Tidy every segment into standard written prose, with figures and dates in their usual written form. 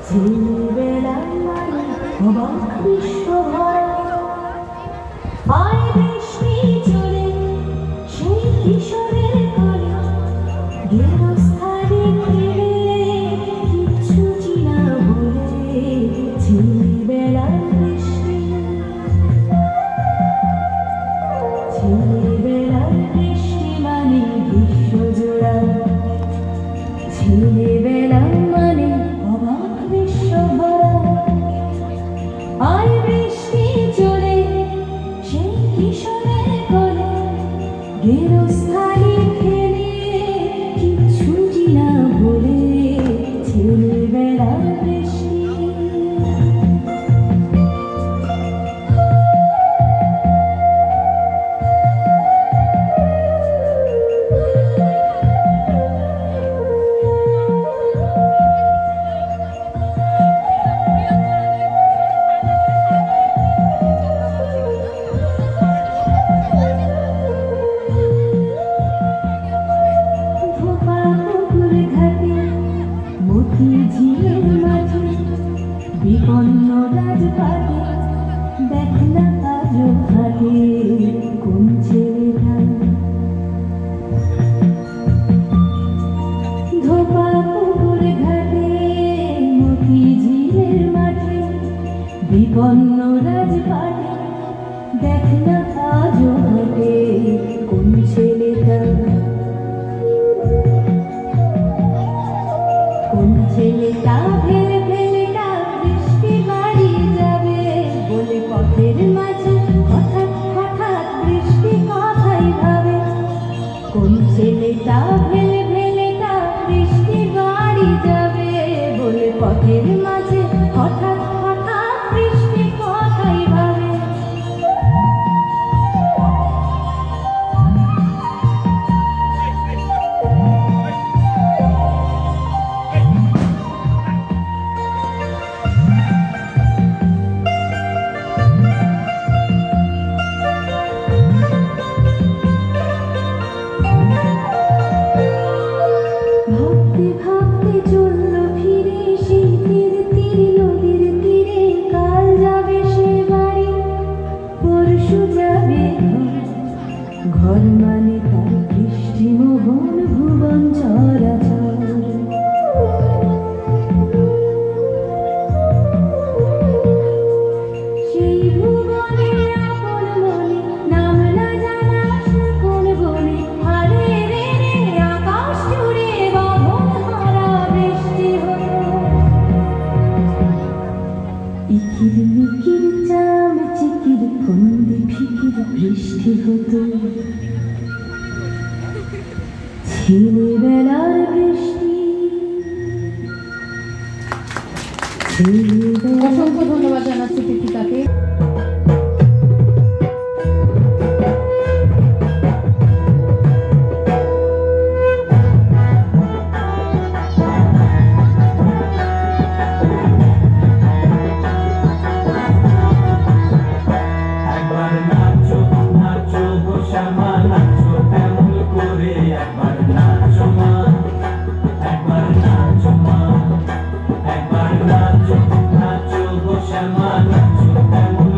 ছেলেবেলার মানে অবাক বিশ্বভরা আয় বৃষ্টি চলে সেই কিশোরের ঘরে গেরস্থানে ফিরে কিচ্ছু চিনা বলে ছেলেবেলার বৃষ্টি ছেলেবেলার বৃষ্টি মানে বিশ্বজোড়া ছেলেবেলা মানে অবাক বিশ্বভরা আয় বৃষ্টি চলে সেই কিশোরের কোলে গেরস্থানে ফেলে কিচ্ছু চিনা বলে ছেলেবেলার বৃষ্টি ঝিলের মাঝে বিপন্ন রাজপাটে দেখ না আজও ঘাটে কোন ছেলেটা ধোপা পুকুর ঘাটে মতি ঝিলের মাঠে বিপন্ন রাজপাটে দেখ না আজও ঘাটে কোন ছেলেটা ছেলেটা ফেলে ফেলেটা বৃষ্টি বাড়ি যাবে বলে পথের মাঝে হঠাৎ হঠাৎ বৃষ্টি কথাই ভাবে কোন ছেলেটা ফেলে ফেলেটা বৃষ্টি বাড়ি যাবে বলে পথের মাঝে হঠাৎ হঠাৎ বৃষ্টি কথাই ভাবে ঘর মানে তার বৃষ্টি মোহন ভুবন চরাচর সেই ভুবনে আপন মনে নাম না জানা কোন বনে হারে রে রে আকাশ জুড়ে বাঁধন হারা বৃষ্টি হতো ইকির মিকির চাম চিকির ফন্দি ফিকির বৃষ্টি হতো ছেলেবেলার বৃষ্টি অসংখ্য ধন্যবাদ জানাচ্ছি কৃতিকাকে। Nacho, nacho, go shaman, nacho,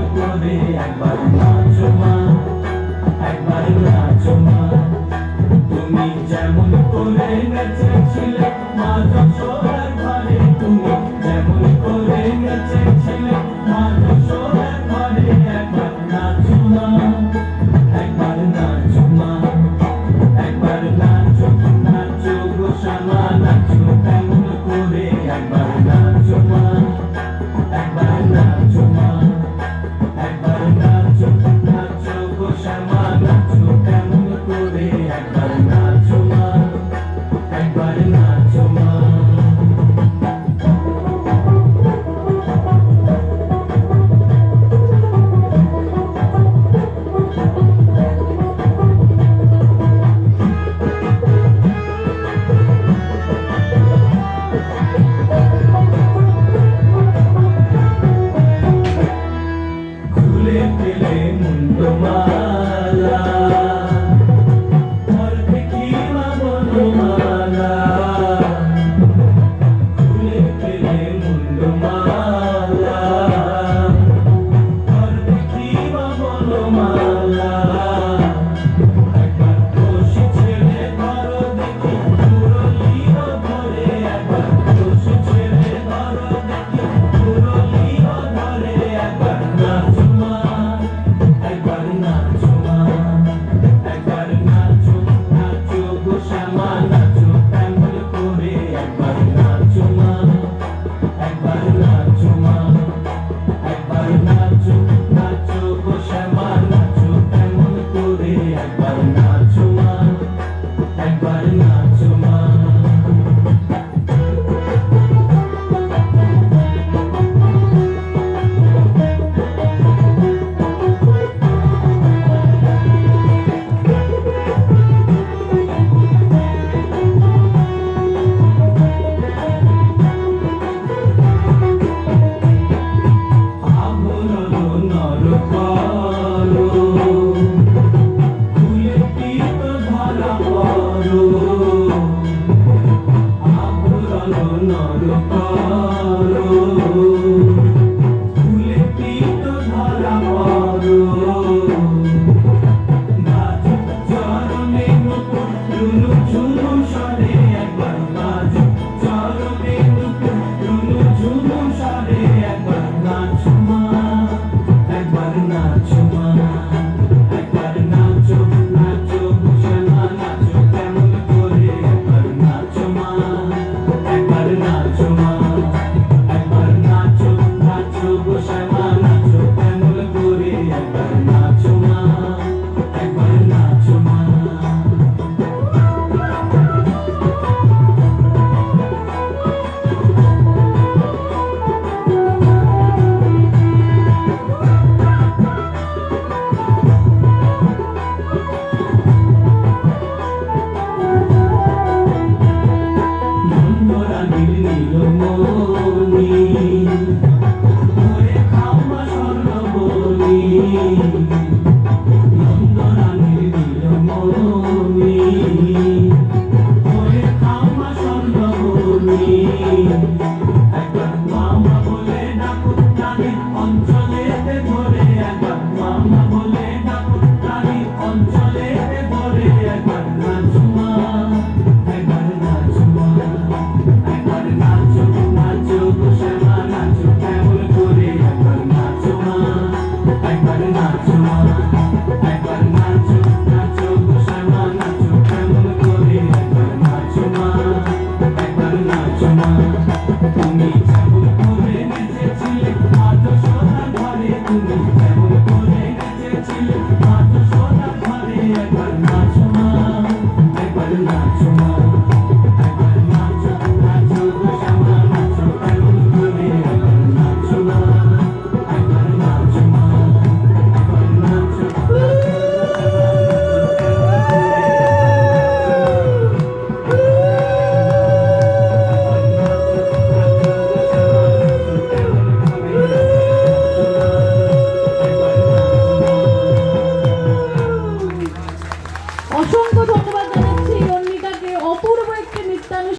করো নর করো ফুলে পিত ধরা পড়ো বাজু চরণে নুপুর ঝুনু ঝুনু সরে একবার বাজু চরণে নুপুর ঝুনু ঝুনু সরে একবার নাচো মা একবার নাচো মা একবার নাচো নাচো শ্যামা নাচো কেমন করে একবার নাচো মা একবার নাচো মা একবার নাচো নাচো শ্যামা নাচো কেমন করে একবার নাচো মা একবার নাচো মা নন্দরানীর নীলমণি ওরে খাওয়া স্বর্ণবনি নন্দরানীর নীলমণি ওরে খাওয়া স্বর্ণবনি একবার মামা বলে ডাকো রানীর অঞ্চলেতে ধরে একবার মামা বলে ডাকো রানীর অঞ্চলেতে ধরে একবার নাচো মা একবার নাচো মা একবার নাচো নাচো শ্যামা নাচো কেমন করে একবার নাচো মা একবার নাচো মা একবার নাচো নাচো শ্যামা নাচো কেমন করে একবার নাচো মা একবার নাচো মা তুমি যেমন করে নেচেছিলে আজ সোনার ঘরে তুমি যেমন করে নেচেছিলে আজ সোনার ঘরে একবার নাচো মা একবার নাচো মা